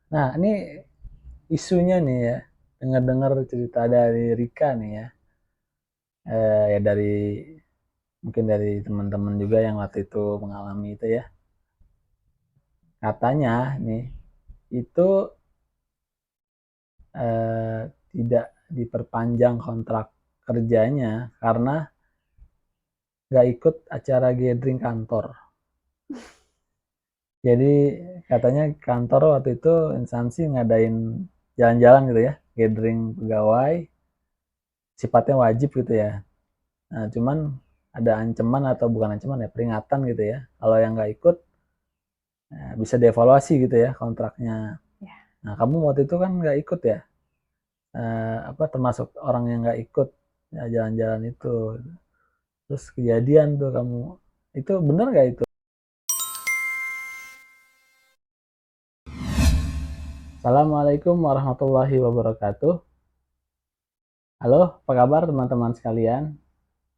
Nah, ini isunya nih ya, dengar-dengar cerita dari Rika nih ya, ya dari mungkin dari teman-teman juga yang waktu itu mengalami itu ya. Katanya nih itu eh, tidak diperpanjang kontrak kerjanya karena nggak ikut acara gathering kantor. Jadi katanya kantor waktu itu instansi ngadain jalan-jalan gitu ya, gathering pegawai, sifatnya wajib gitu ya. Nah, cuman ada ancaman atau bukan ancaman ya, peringatan gitu ya. Kalau yang nggak ikut, bisa dievaluasi gitu ya kontraknya. Ya. Nah, kamu waktu itu kan nggak ikut ya, apa termasuk orang yang nggak ikut ya, jalan-jalan itu. Terus kejadian tuh kamu, itu bener nggak itu? Assalamualaikum warahmatullahi wabarakatuh. Halo, apa kabar teman-teman sekalian?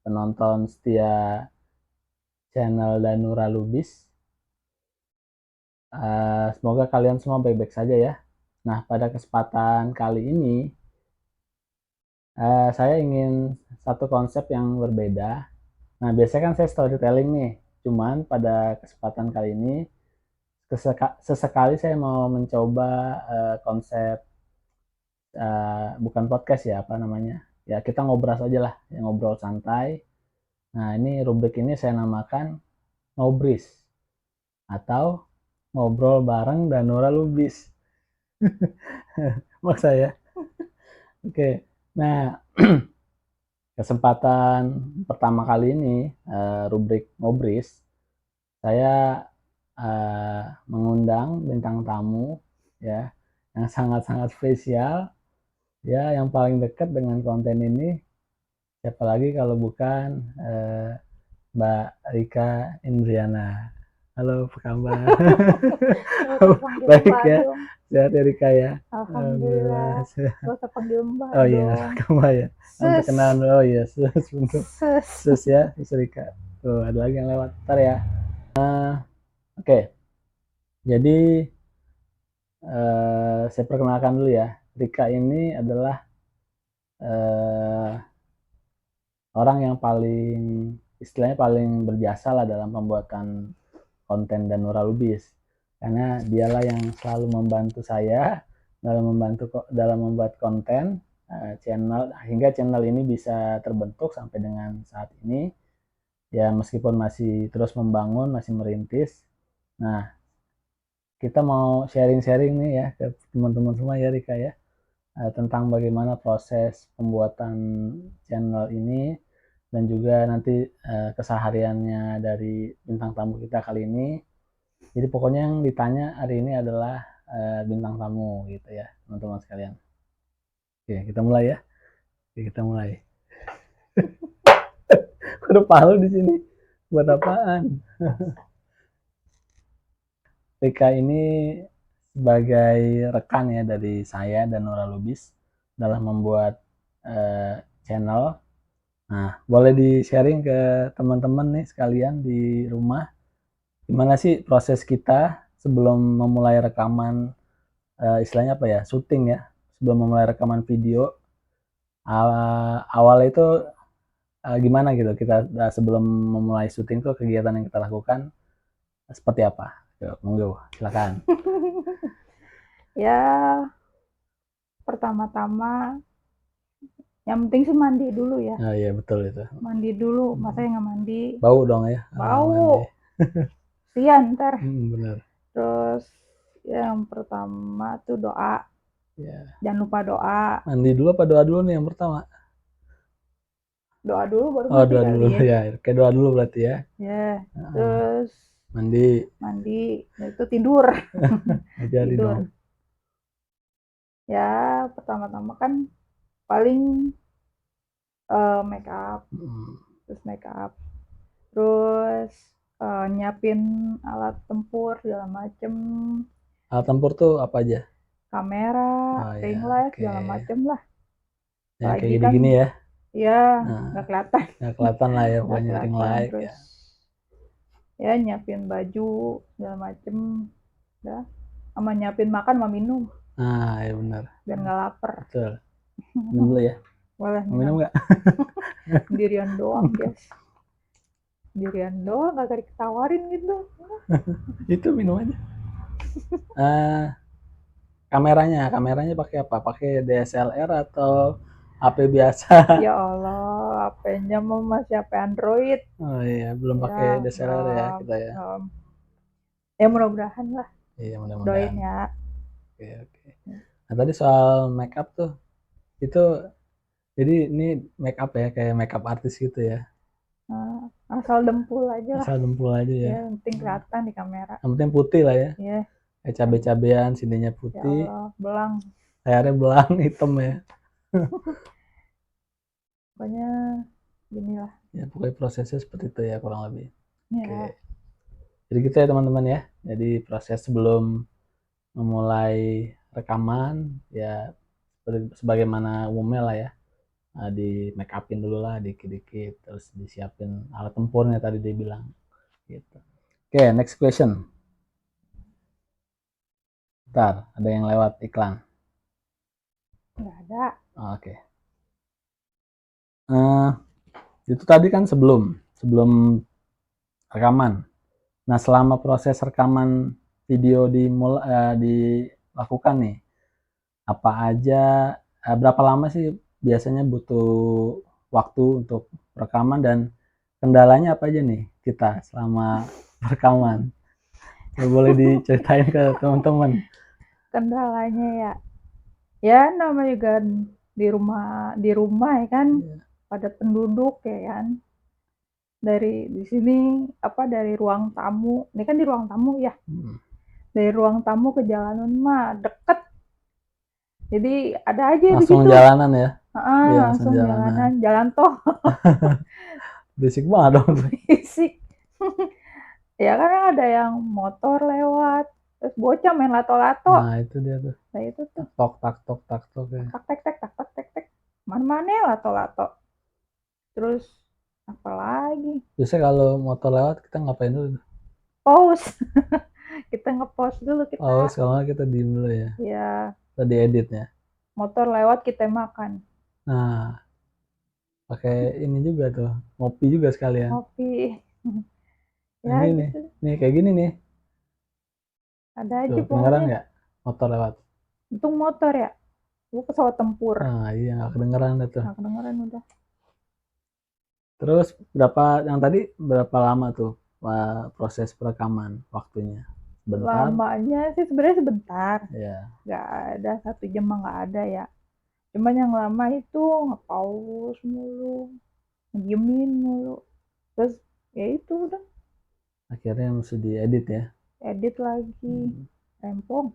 Penonton setia channel Danura Lubis. Semoga kalian semua baik-baik saja ya. Nah, pada kesempatan kali ini, saya ingin satu konsep yang berbeda. Nah, biasanya kan saya storytelling nih. Cuman pada kesempatan kali ini, sesekali saya mau mencoba konsep, bukan podcast ya, apa namanya. Ya, kita ngobrol saja lah, ya, ngobrol santai. Nah, ini rubrik ini saya namakan Ngobris atau ngobrol bareng Danura Lubis. Maksud saya. Oke. Nah, kesempatan pertama kali ini rubrik Ngobris, saya mengundang bintang tamu ya yang sangat-sangat spesial ya, yang paling dekat dengan konten ini siapa lagi kalau bukan Mbak Rika Indriana. Halo, apa kabar? Gak usah panggil Baik Mbak ya, dong. sehat ya Rika ya. Alhamdulillah. Alhamdulillah. Gak usah panggil Mbak Oh iya, dong. Mbak ya. Yang Sus. perkenalan dulu. Oh iya, sus bentuk. Sus. Sus ya, sus Rika. Tuh, ada lagi yang lewat. Ntar ya. Oke, jadi saya perkenalkan dulu ya. Rika ini adalah eh, orang yang paling istilahnya paling berjasa lah dalam pembuatan konten dan Lubis, karena dialah yang selalu membantu saya dalam membuat konten channel hingga channel ini bisa terbentuk sampai dengan saat ini ya, meskipun masih terus membangun, masih merintis. Nah, kita mau sharing-sharing nih ya ke teman-teman semua ya Rika ya, tentang bagaimana proses pembuatan channel ini dan juga nanti kesehariannya dari bintang tamu kita kali ini. Jadi pokoknya yang ditanya hari ini adalah bintang tamu gitu ya, teman-teman sekalian. Oke, kita mulai ya. Oke, kita mulai. Udah palu di sini. Buat apaan? Rika ini sebagai rekan ya dari saya dan Nora Lubis dalam membuat channel. Nah, boleh di-sharing ke teman-teman nih sekalian di rumah. Gimana sih proses kita sebelum memulai rekaman, istilahnya apa ya, syuting ya. Sebelum memulai rekaman video, awalnya itu gimana gitu kita sebelum memulai syuting tuh kegiatan yang kita lakukan seperti apa? Yuk, monggo, silakan. Ya, pertama-tama yang penting sih mandi dulu ya. Oh iya betul itu. Mandi dulu. Masa yang nggak mandi? Bau dong ya kalau mandi. Bau. Sian ntar. Bener. Terus yang pertama tuh doa. Ya. Jangan lupa doa. Mandi dulu apa doa dulu nih yang pertama? Doa dulu baru Oh mandi doa dulu kali ya. ya. Kayak doa dulu berarti ya. Ya, Uh, terus mandi. mandi, itu tidur. Jadi dong. Tidur. Ya, pertama-tama kan paling make up, terus make up, terus nyiapin alat tempur segala macem, Alat tempur tuh apa aja? kamera, Oh ya, ring light oke. segala macem lah. Yang kayak Apalagi kan gini-gini ya. ya Nah, nggak kelihatan, nggak kelihatan lah ya nggak pokoknya ring kelihatan. light Terus ya. ya nyiapin baju segala macem, dah. sama nyiapin makan sama minum Nah, ya benar. biar nggak lapar. Betul. Minum dulu ya. Boleh Mau minum nggak? sendirian doang guys, sendirian doang kagak diketawarin gitu. Itu minum aja. Kameranya pakai apa? Pakai DSLR atau HP biasa? Ya Allah, HP-nya mau masih HP Android. Oh iya, belum pakai Ya DSLR ya belum, kita ya. belum. Ya mudah-mudahan lah, Iya, doain mudah-mudahan. ya. Oke, oke. Nah, tadi soal make up tuh, itu jadi ini make up ya, kayak make up artis gitu ya. Nah, asal dempul aja lah. Asal dempul aja ya. Ya penting kelihatan di kamera. Yang penting putih lah ya. Ya, Kayak cabe-cabean, sininya ya putih, Allah, belang. layarnya belang hitam ya. Pokoknya gini lah. Ya pokoknya prosesnya seperti itu ya kurang lebih. Ya, Oke. Jadi gitu ya teman-teman ya. Jadi proses sebelum memulai rekaman ya sebagaimana umumnya lah ya. Nah, di make upin dulu lah dikit-dikit, terus disiapin alat tempurnya tadi dia bilang gitu. Oke, next question. Bentar, ada yang lewat iklan. nggak ada. Oke. Itu tadi kan sebelum rekaman. Nah, selama proses rekaman video dilakukan nih, apa aja, berapa lama sih biasanya butuh waktu untuk rekaman dan kendalanya apa aja nih kita selama rekaman? Boleh diceritain ke teman-teman. Kendalanya ya, ya namanya juga di rumah ya kan, pada penduduk ya kan. Dari di sini apa dari ruang tamu, ini kan di ruang tamu ya. Dari ruang tamu ke jalanan mah deket, jadi ada aja Langsung begitu. jalanan ya? Iya, Langsung jalanan, jalan tol. Berisik banget dong. Berisik. Ya kan ada yang motor lewat, terus bocah main lato-lato. Nah itu dia tuh. Nah itu tuh. Tak tok ya. Tak tek tek tak tek tek. Mana-mana lato-lato. Terus apa lagi? Biasanya kalau motor lewat kita ngapain dulu? Pause. Kita ngepost dulu kita. Pause, kalau nggak kita diem dulu ya. Ya. Kita diedit ya. Motor lewat kita makan. Nah, pakai ini juga tuh, ngopi juga sekalian. Ngopi. Ya, nah, ini gitu. Nih kayak gini nih. Ada aja tuh, kedengeran nggak motor lewat? Untung motor ya. Gue pesawat tempur. Nah iya nggak kedengeran tuh. Nggak kedengeran udah. Terus berapa lama tuh proses perekaman waktunya? Bentar? Lamanya sih sebenarnya sebentar. Iya. Nggak ada 1 jam mah nggak ada ya. Cuman yang lama itu nge-pause mulu, ngediemin mulu. Terus ya itu udah. Akhirnya mesti diedit ya. Edit lagi. Rempong.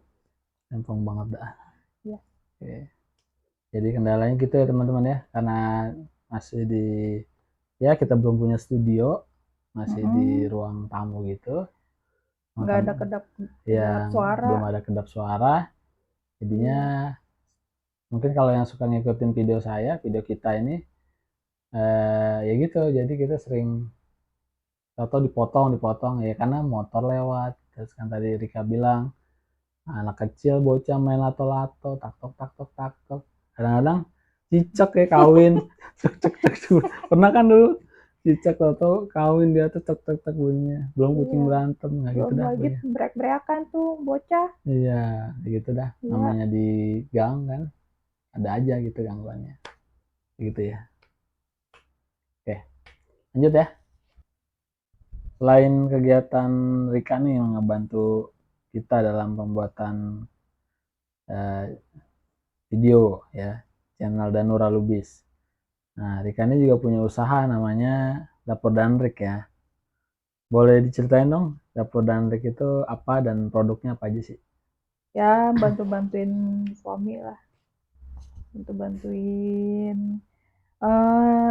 Rempong banget dah. Ya. Oke. Jadi kendalanya gitu ya teman-teman ya, karena masih kita belum punya studio, masih di ruang tamu gitu. Nggak ada kedap suara. Belum ada kedap suara. Jadinya mungkin kalau yang suka ngikutin video kita ini ya gitu. Jadi kita sering atau dipotong ya karena motor lewat. Terus kan tadi Rika bilang anak kecil bocah main lato-lato, tak tok. Kadang-kadang cicak ya kawin. cek. Pernah kan dulu cicak atau kawin dia tuh tek bunyinya. Belum kucing berantem nggak gitu dah. Belum lagi break-breakan tuh bocah. Iya, gitu dah. Namanya di gang kan. Ada aja gitu gangguannya. Gitu ya. Oke. Lanjut ya. Selain kegiatan Rika nih yang ngebantu kita dalam pembuatan video ya, channel Danura Lubis. Nah, Rika ini juga punya usaha namanya Dapur Danrik ya. Boleh diceritain dong, Dapur Danrik itu apa dan produknya apa aja sih? Ya, bantu-bantuin suami lah. Bantu-bantuin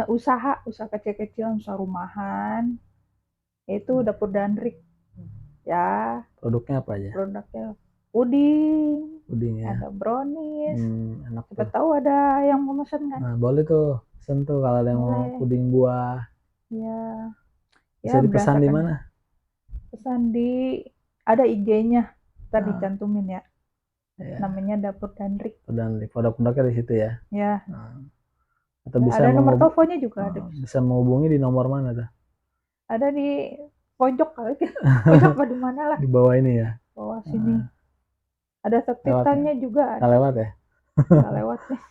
usaha kecil-kecilan, usaha rumahan. Itu Dapur Danrik. Ya. Produknya apa aja? Produknya puding ya. Ada brownies. Enak Siapa tahu ada yang mau mesen kan? Nah, boleh tuh pesen tuh kalau ada yang mau puding buah. Ya. Bisa dipesan di mana? Pesan di ada IG-nya. Ntar dicantumin ya. Ya. Namanya Dapur Danrik. Dan produk-produknya di situ ya. Ya. Atau bisa Ada nomor teleponnya juga ada. bisa menghubungi di nomor mana tuh? Ada di pojok kali. Pojok apa di mana lah. Di bawah ini ya. Bawah sini. Ada subtitlenya juga. Nggak lewat ya? Nggak lewat nih.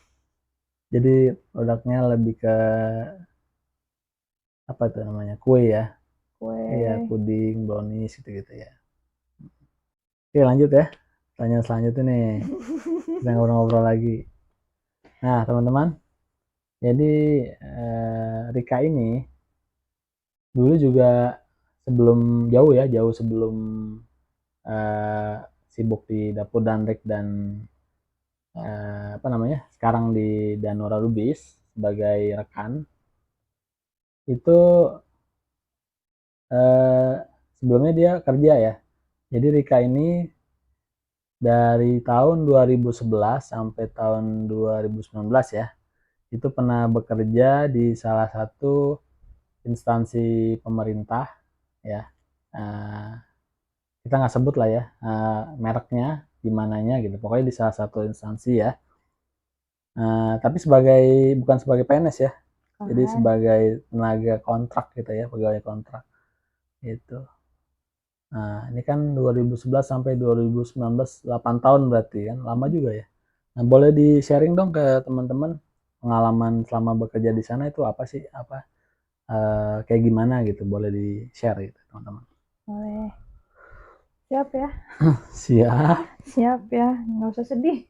Jadi produknya lebih ke apa tuh namanya, kue ya? Kue. Iya, puding, brownies gitu-gitu ya. Oke, lanjut ya. Tanya selanjutnya nih. Kita ngobrol-ngobrol lagi. Nah, teman-teman. Jadi Rika ini dulu juga jauh sebelum sibuk di Dapur Danrik dan sekarang di Danora Lubis sebagai rekan, itu sebelumnya dia kerja ya. Jadi Rika ini dari tahun 2011 sampai tahun 2019 ya, itu pernah bekerja di salah satu instansi pemerintah ya. Kita nggak sebut lah ya mereknya di mananya gitu. Pokoknya di salah satu instansi ya. Tapi bukan sebagai PNS ya. Jadi sebagai tenaga kontrak gitu ya, pegawai kontrak. Itu. Nah, ini kan 2011 sampai 2019, 8 tahun berarti kan, lama juga ya. Nah, boleh di-sharing dong ke teman-teman pengalaman selama bekerja di sana itu apa sih? Kayak gimana gitu, boleh di-share gitu, teman-teman. Boleh. Siap ya? Siap. Siap ya, nggak usah sedih.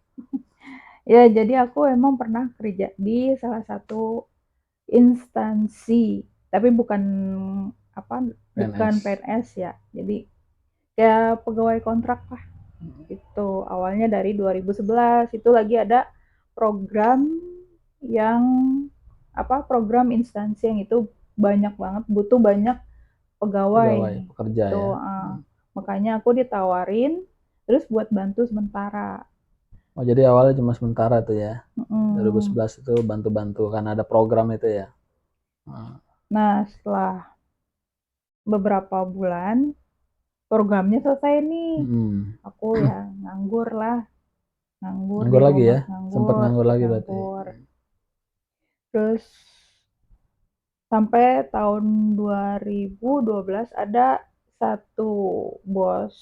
Ya, jadi aku emang pernah kerja di salah satu instansi, tapi bukan PNS ya. Jadi kayak pegawai kontrak lah. Itu awalnya dari 2011 itu lagi ada program yang program instansi yang itu banyak banget, butuh banyak pegawai pekerja gitu. ya. Makanya aku ditawarin terus buat bantu sementara. Oh, jadi awalnya cuma sementara tuh ya. 2011 itu bantu-bantu karena ada program itu ya. Nah, setelah beberapa bulan programnya selesai nih. Aku ya nganggur lagi ya. Sempat nganggur lagi berarti. Terus sampai tahun 2012 ada satu bos,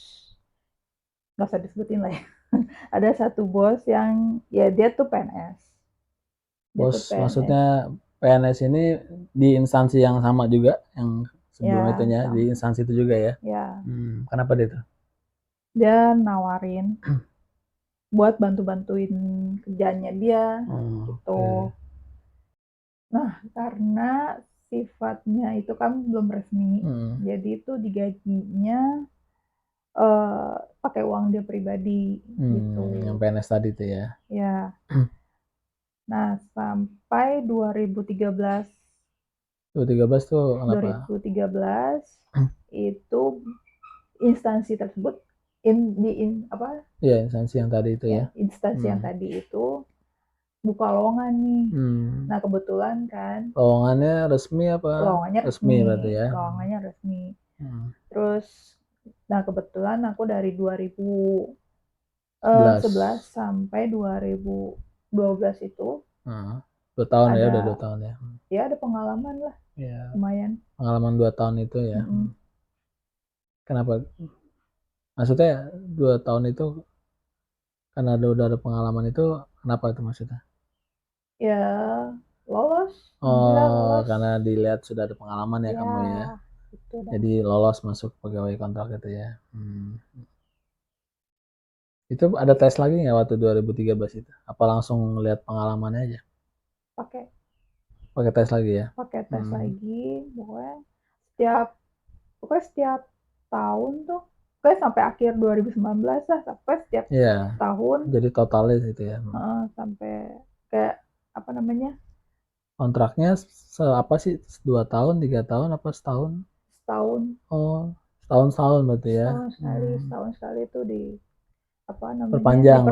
nggak usah disebutin lah ya. Ada satu bos yang ya dia tuh PNS. Maksudnya PNS ini di instansi yang sama juga yang sebelum ya, itunya sama. Di instansi itu juga ya. Ya. Kenapa dia tuh? Dia nawarin buat bantu-bantuin kerjanya dia gitu. Nah, karena sifatnya itu kan belum resmi, jadi itu digajinya pakai uang dia pribadi gitu. Yang PNS tadi tuh ya. Ya. Nah, sampai 2013. 2013 tuh kenapa? 2013 itu instansi tersebut instansi yang tadi itu ya. Instansi yang tadi itu buka lowongan nih. Nah, kebetulan kan lowongannya resmi apa? Lowongannya resmi berarti ya. Lowongannya resmi. Terus nah kebetulan aku dari 2011 sampai 2012 itu 2 tahun ya, udah 2 tahun ya. Ya ada pengalaman lah. Ya. Lumayan. Pengalaman 2 tahun itu ya. Kenapa? Maksudnya 2 tahun itu karena udah ada pengalaman itu, kenapa itu maksudnya? Ya lolos. Karena dilihat sudah ada pengalaman ya kamu ya. Jadi lolos masuk pegawai kontrak itu ya. Itu ada tes lagi nggak waktu 2013 itu? Apa langsung lihat pengalamannya aja? Pakai tes lagi ya? Pakai tes lagi, pokoknya setiap tahun tuh, pokoknya sampai akhir 2019 lah, sampai setiap tahun. Jadi totalnya itu ya? Sampai kayak kontraknya apa sih? 2 tahun, 3 tahun, apa setahun? Setahun. Oh, setahun berarti ya? Setahun sekali itu perpanjang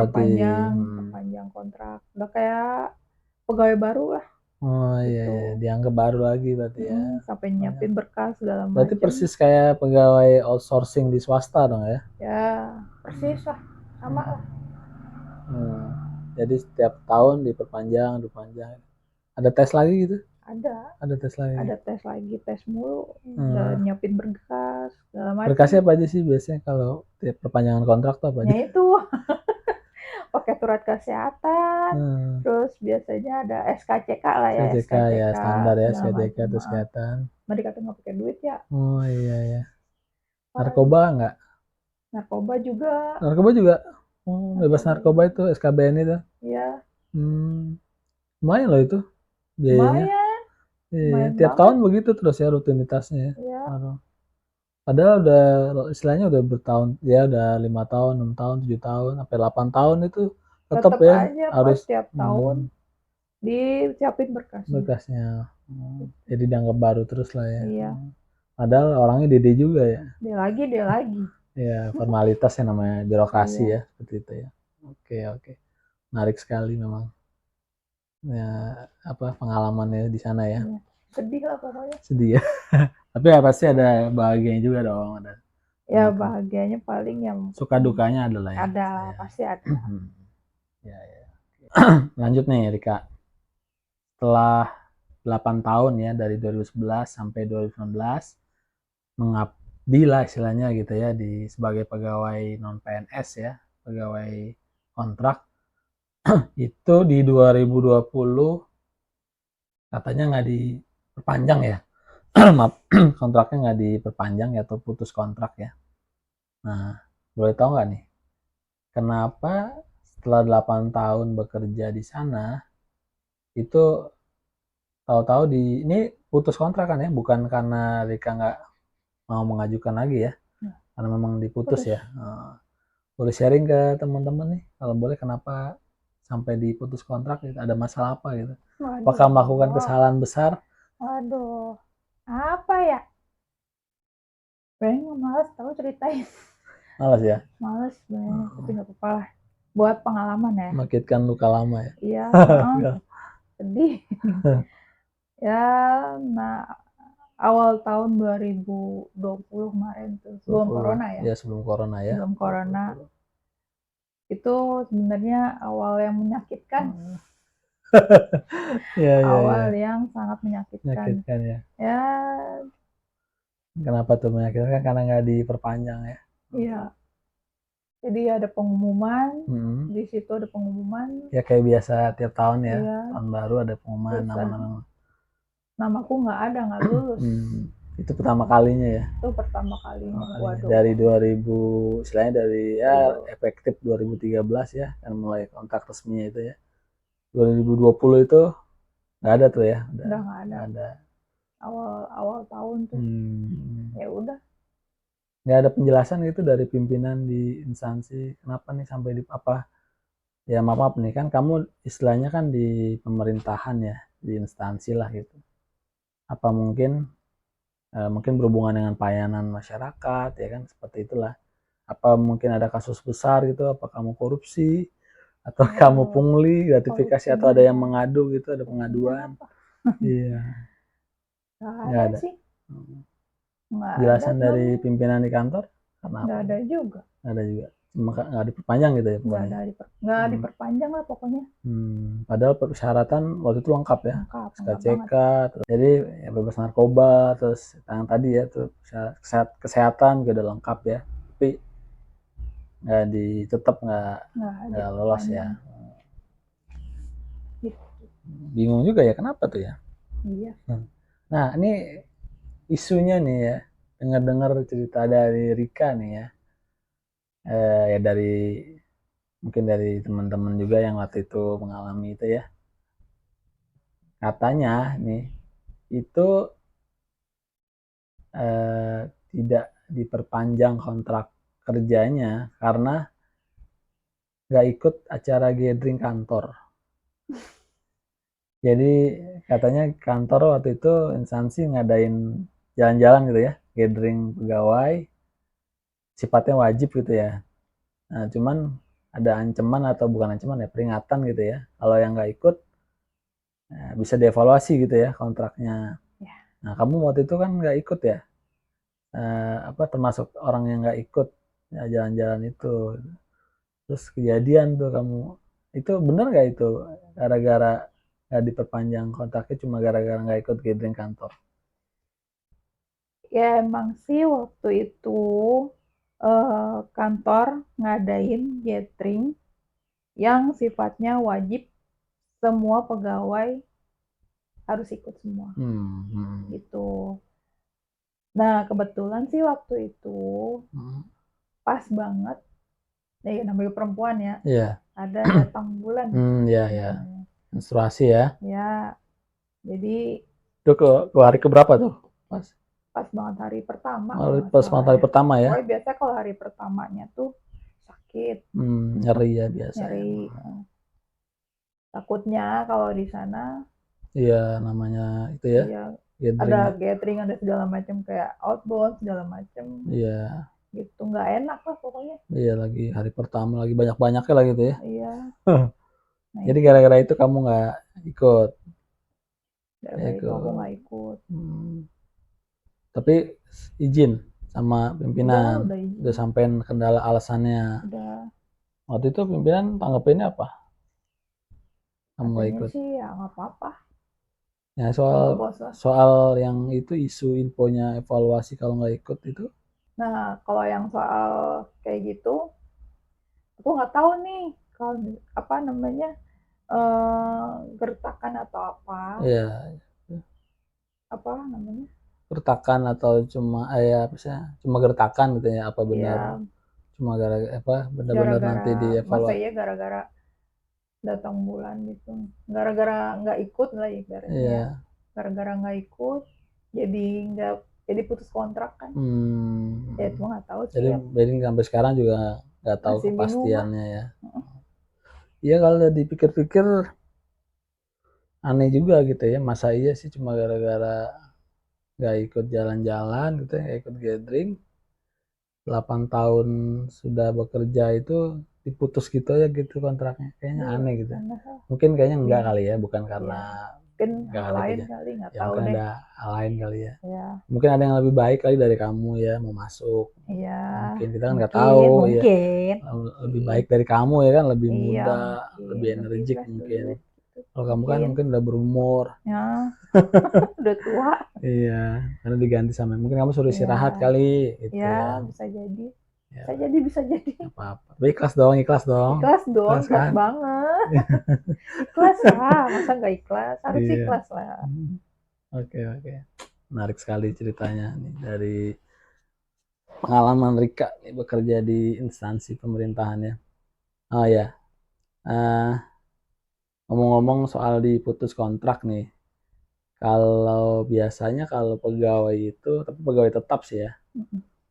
kontrak. Udah kayak pegawai baru lah. Oh iya, dianggap baru lagi berarti ya. Sampai nyiapin berkas segala macam. Berarti persis kayak pegawai outsourcing di swasta dong ya? Ya. persis lah, sama lah. Jadi setiap tahun diperpanjang. Ada tes lagi gitu? Ada tes lagi. Ada tes lagi, tes mulu, nyiapin berkas segala macam. Berkasnya apa aja sih biasanya kalau tiap perpanjangan kontrak tuh apa aja? Ya itu pakai surat kesehatan, terus biasanya ada SKCK lah ya, SKCK ya, standar ya, SKCK itu kesehatan. Mari kata nggak pakai duit ya. Oh iya. Narkoba nggak? Narkoba juga. Bebas narkoba itu SKBN itu. Iya. Lumayan loh itu biayanya. Iya, tiap tahun begitu terus ya rutinitasnya. Iya. Padahal udah istilahnya udah bertahun, ya udah 5 tahun, 6 tahun, 7 tahun, sampai 8 tahun itu tetap ya aja harus tiap tahun disiapin berkasnya. Jadi dianggap baru terus lah ya. Iya. Padahal orangnya dede juga ya. Dia lagi. Ya formalitas ya namanya birokrasi ya seperti itu ya. Oke. Menarik sekali memang. Ya apa pengalamannya di sana ya. Iya. Sedih lah pokoknya. Sedih ya. Tapi ya pasti ada bahagianya juga dong, ada. Ya bahagianya paling yang suka dukanya adalah ya. Ada, pasti ada. Ya. Lanjut nih Rika. Setelah 8 tahun ya dari 2011 sampai 2019 mengabdi lah istilahnya gitu ya sebagai pegawai non PNS ya, pegawai kontrak. Itu di 2020 katanya nggak diperpanjang ya. Maaf, kontraknya nggak diperpanjang ya, atau putus kontrak ya. Nah, boleh tahu nggak nih kenapa setelah 8 tahun bekerja di sana itu tahu-tahu ini putus kontrak kan ya, bukan karena Rika nggak mau mengajukan lagi ya, karena memang diputus ya. Boleh sharing ke teman-teman nih kalau boleh, kenapa sampai diputus kontrak gitu? Ada masalah apa gitu? Apakah melakukan kesalahan besar? Waduh, apa ya? Pengen males tahu ceritain. Males ya? Males banget, tapi nggak apa-apa lah. Buat pengalaman ya. Menyakitkan luka lama ya? Iya. Sedih. Ya, nah awal tahun 2020 kemarin tuh, sebelum corona ya. Ya sebelum corona ya. Sebelum corona. Itu sebenarnya awal yang menyakitkan. Awal yang sangat menyakitkan. Ya. Ya. Kenapa tuh menyakitkan? Karena nggak diperpanjang ya. Iya. Jadi ada pengumuman, di situ ada pengumuman. Ya kayak biasa tiap tahun ya, tahun baru ada pengumuman namaku nggak ada, nggak lulus. Itu pertama kalinya ya? Itu pertama kalinya. Waduh. Dari 2000, istilahnya dari ya efektif 2013 ya, kan mulai kontrak resminya itu ya. 2020 itu nggak ada tuh ya? Udah nggak ada. Awal tahun tuh. Ya udah. Nggak ada penjelasan gitu dari pimpinan di instansi kenapa nih sampai di apa? Ya maaf nih kan kamu istilahnya kan di pemerintahan ya, di instansi lah gitu. Apa mungkin berhubungan dengan pelayanan masyarakat ya kan, seperti itulah. Apa mungkin ada kasus besar gitu, apa kamu korupsi atau kamu pungli gratifikasi, atau ada yang mengadu gitu, ada pengaduan? Iya. Nggak ada sih. Jelasan dari pimpinan di kantor karena nggak ada juga. Nggak diperpanjang gitu ya pokoknya. Nggak diperpanjang lah pokoknya. Padahal persyaratan waktu itu lengkap ya, SKCK, jadi ya bebas narkoba, terus yang tadi ya tuh kesehatan juga udah lengkap ya, tapi tetap nggak lolos ya. Bingung juga ya kenapa tuh ya. Iya. Nah ini isunya nih ya, dengar cerita dari Rika nih ya, ya mungkin dari teman-teman juga yang waktu itu mengalami itu ya, katanya nih itu tidak diperpanjang kontrak kerjanya karena nggak ikut acara gathering kantor. Jadi katanya kantor waktu itu instansi ngadain jalan-jalan gitu ya, gathering pegawai, sifatnya wajib gitu ya. Nah cuman ada ancaman, atau bukan ancaman ya, peringatan gitu ya, kalau yang nggak ikut bisa dievaluasi gitu ya kontraknya. Nah kamu waktu itu kan nggak ikut ya, termasuk orang yang nggak ikut. ya jalan-jalan itu. Terus kejadian tuh kamu, itu bener nggak itu gara-gara nggak diperpanjang kontraknya cuma gara-gara nggak ikut gathering kantor? Ya emang sih waktu itu kantor ngadain gathering yang sifatnya wajib semua pegawai harus ikut semua gitu. Nah kebetulan sih waktu itu pas banget, ya namanya perempuan ya, Iya. ada datang bulan. Iya ya. Menstruasi ya. Ya, jadi Itu ke hari keberapa tuh? pas banget hari pertama. Pas hari pertama ya. Pokoknya biasanya kalau hari pertamanya tuh sakit, nyeri ya biasa. nyeri. Takutnya kalau di sana iya namanya itu ya, ya gathering. ada gathering, ada segala macam kayak outbound segala macam. Iya. Gitu nggak enak lah pokoknya. Iya lagi hari pertama lagi banyak-banyaknya lah gitu ya. Iya. Nah, jadi gara-gara itu kamu nggak ikut? Gara-gara itu aku nggak ikut. Tapi izin sama pimpinan? Udah sampein kendala alasannya? Udah. Waktu itu pimpinan tanggapinnya apa? Kamu nggak ikut? Sih ya nggak apa-apa. Ya soal yang itu isu infonya evaluasi kalau nggak ikut itu. Nah kalau yang soal kayak gitu, aku nggak tahu nih kalau apa namanya gertakan atau apa. Iya. Apa namanya? Gertakan atau cuma ya apa sih? Cuma gertakan gitu ya? Apa benar? Ya, cuma gara-gara apa? Benar-benar nanti dievaluasi? Masa iya gara-gara datang bulan gitu, gara-gara nggak ikut lah ibaratnya. Iya. Gara-gara nggak ikut, jadi putus kontrak kan. Ya itu nggak tahu sih. Jadi sampai sekarang juga nggak tahu kepastiannya ya. Iya kalau dipikir-pikir aneh juga gitu ya, masa iya sih cuma gara-gara nggak ikut jalan-jalan gitu ya, nggak ikut gathering, 8 tahun sudah bekerja itu diputus gitu aja gitu kontraknya, kayaknya aneh gitu. Mungkin kayaknya enggak kali ya, bukan karena hal lain kali, nggak tahu mungkin deh. ada hal lain kali ya. Ya. Mungkin ada yang lebih baik kali dari kamu ya mau masuk. Iya. Mungkin kita kan nggak tahu ya. Lebih baik dari kamu ya kan, lebih muda, lebih energik mungkin. Kalau kamu kan mungkin udah berumur. Ya. Udah tua. Iya, karena diganti sama mungkin kamu suruh istirahat kali gitu ya. Bisa jadi. Ya. Bisa jadi. Apa-apa. Tapi ikhlas dong. Ikhlas kan? Banget. Ikhlas lah, masa nggak ikhlas? Harus ikhlas lah. Oke. Menarik sekali ceritanya nih dari pengalaman Rika nih bekerja di instansi pemerintahan ya. Oh ya, ngomong-ngomong soal diputus kontrak nih, kalau biasanya kalau pegawai itu, tapi pegawai tetap sih ya,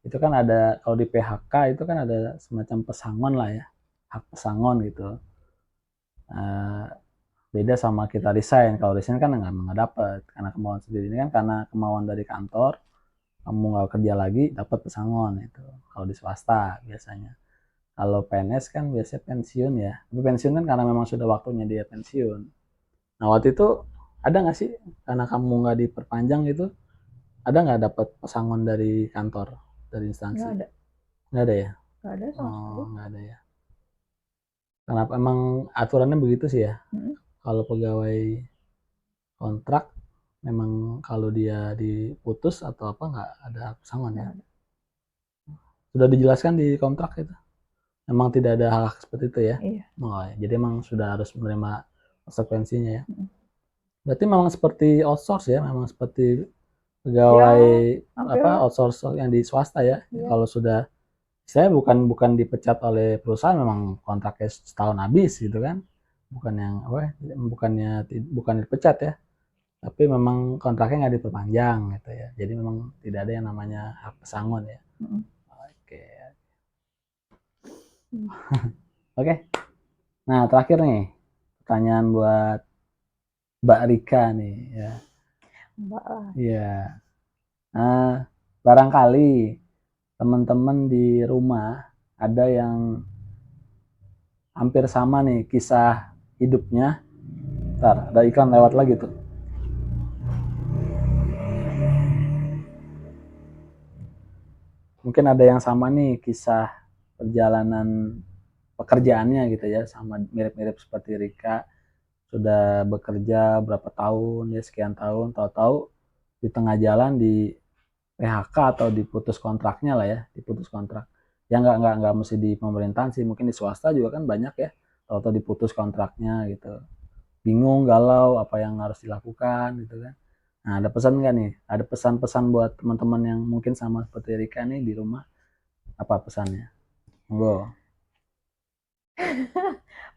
itu kan ada kalau di PHK itu kan ada semacam pesangon lah ya, hak pesangon gitu. Beda sama kita resign. Kalau resign kan nggak dapat karena kemauan sendiri. Ini kan karena kemauan dari kantor, kamu nggak kerja lagi dapat pesangon itu. Kalau di swasta biasanya. Kalau PNS kan biasanya pensiun ya. Tapi pensiun kan karena memang sudah waktunya dia pensiun. Nah waktu itu ada nggak sih karena kamu nggak diperpanjang itu, ada nggak dapat pesangon dari kantor, dari instansi? Nggak ada ya? Nggak ada sama sekali. Nggak ada ya. Kenapa emang aturannya begitu sih ya? Kalau pegawai kontrak memang kalau dia diputus atau apa nggak ada pesangon ya? Sudah dijelaskan di kontrak itu? Memang tidak ada hal seperti itu ya? Iya. Oh, ya. Jadi memang sudah harus menerima konsekuensinya ya? Berarti memang seperti outsource ya? Memang seperti pegawai outsource yang di swasta ya? Kalau sudah saya bukan dipecat oleh perusahaan, memang kontraknya setahun habis gitu kan, bukan dipecat ya, tapi memang kontraknya nggak diperpanjang gitu ya, jadi memang tidak ada yang namanya hak pesangon ya. Oke. Nah terakhir nih pertanyaan buat Mbak Rika nih ya. Mbak lah. Iya. Barangkali teman-teman di rumah ada yang hampir sama nih kisah hidupnya. Ntar ada iklan lewat lagi tuh. Mungkin ada yang sama nih kisah perjalanan pekerjaannya gitu ya, sama mirip-mirip seperti Rika, sudah bekerja berapa tahun ya, sekian tahun, tahu-tahu di tengah jalan di PHK atau diputus kontraknya lah ya, diputus kontrak. Ya nggak mesti di pemerintahan sih, mungkin di swasta juga kan banyak ya, tahu-tahu diputus kontraknya gitu. Bingung, galau, apa yang harus dilakukan gitu kan. Nah, ada pesan nggak nih? Ada pesan-pesan buat teman-teman yang mungkin sama seperti Rika nih di rumah? Apa pesannya? Monggo.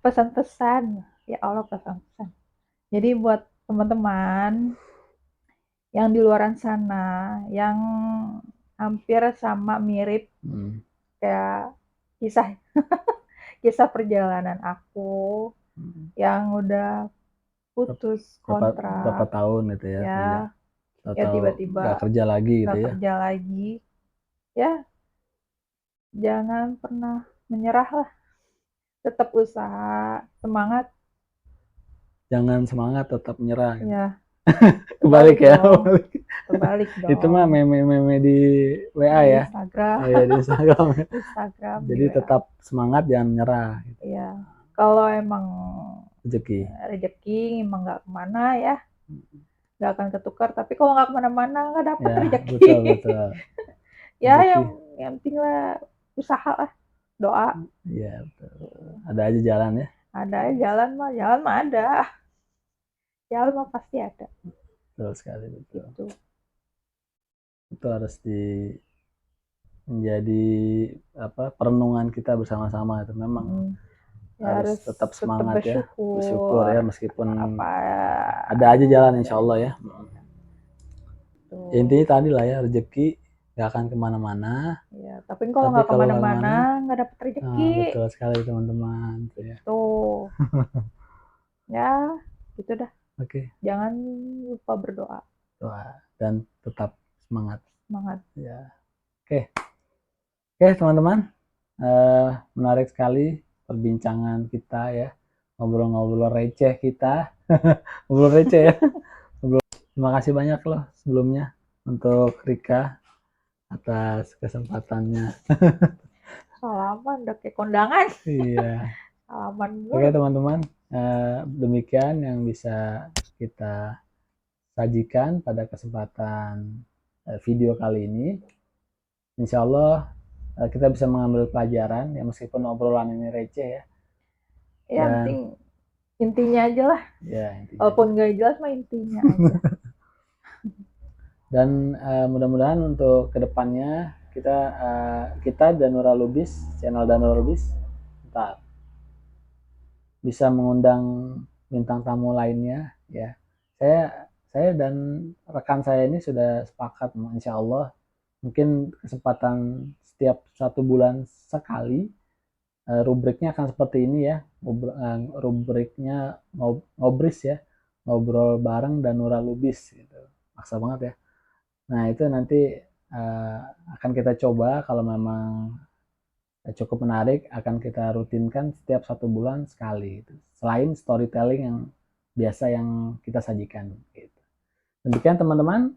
Pesan-pesan, ya Allah, pesan-pesan. Jadi buat teman-teman yang di luaran sana, yang hampir sama mirip Hmm. kayak kisah kisah perjalanan aku yang udah putus Berapa kontrak, tahun gitu ya kerja, ya, ya atau nggak tiba-tiba kerja lagi gitu nggak ya? kerja lagi, ya jangan pernah menyerah lah, tetap usaha, semangat, Jangan semangat, tetap menyerah. Gitu. ya Kebalik terbalik ya. dong, terbalik Itu mah dong. meme-meme di WA Di ya. Instagram, Oh iya di Instagram. Instagram, di Jadi WA. tetap semangat, jangan menyerah. Gitu. Ya, kalau emang Rezeki. rezeki emang nggak kemana ya, nggak akan ketukar. Tapi kalau nggak kemana-mana nggak dapet Ya rezeki. betul betul. Ya yang Rezeki. penting lah usaha lah, doa. Iya betul. Ada aja jalan ya. Ada jalan mah ada, jalan mah pasti ada. Betul sekali betul. Gitu. Itu harus menjadi apa perenungan kita bersama-sama itu memang Ya harus harus tetap semangat ya, bersyukur bersyukur ya meskipun apa ada aja jalan insya Allah ya. Ya tuh. intinya tadi lah ya, rezeki gak akan kemana-mana, Ya, tapi kalau tapi nggak kalau nggak kemana-mana kemana, nggak dapet rezeki. nah, betul sekali teman-teman tuh ya. Tuh, ya gitu dah. Oke, Jangan lupa berdoa. doa dan tetap semangat Semangat. ya. Oke, oke teman-teman, menarik sekali perbincangan kita ya, ngobrol-ngobrol receh kita, ngobrol receh ya. Terima kasih banyak loh sebelumnya untuk Rika atas kesempatannya. Salaman udah kayak kondangan. Iya. Salaman Oke mulu. teman-teman, demikian yang bisa kita sajikan pada kesempatan video kali ini. Insya Allah kita bisa mengambil pelajaran ya meskipun obrolan ini receh ya. Ya penting intinya aja lah. Ya intinya. Walaupun nggak jelas mah intinya aja. Dan mudah-mudahan untuk kedepannya kita Danura Lubis, channel Danura Lubis, bisa mengundang bintang tamu lainnya ya. Saya dan rekan saya ini sudah sepakat insya Allah mungkin kesempatan setiap 1 bulan sekali rubriknya akan seperti ini ya, rubriknya ngobris ya, ngobrol bareng dan Nura Lubis gitu, maksa banget ya. Nah itu nanti akan kita coba kalau memang cukup menarik akan kita rutinkan setiap 1 bulan sekali gitu. Selain storytelling yang biasa yang kita sajikan gitu. Demikian teman-teman,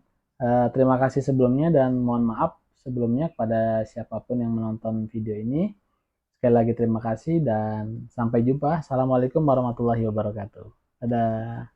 terima kasih sebelumnya dan mohon maaf sebelumnya kepada siapapun yang menonton video ini. Sekali lagi terima kasih dan sampai jumpa. Assalamualaikum warahmatullahi wabarakatuh. Dadah.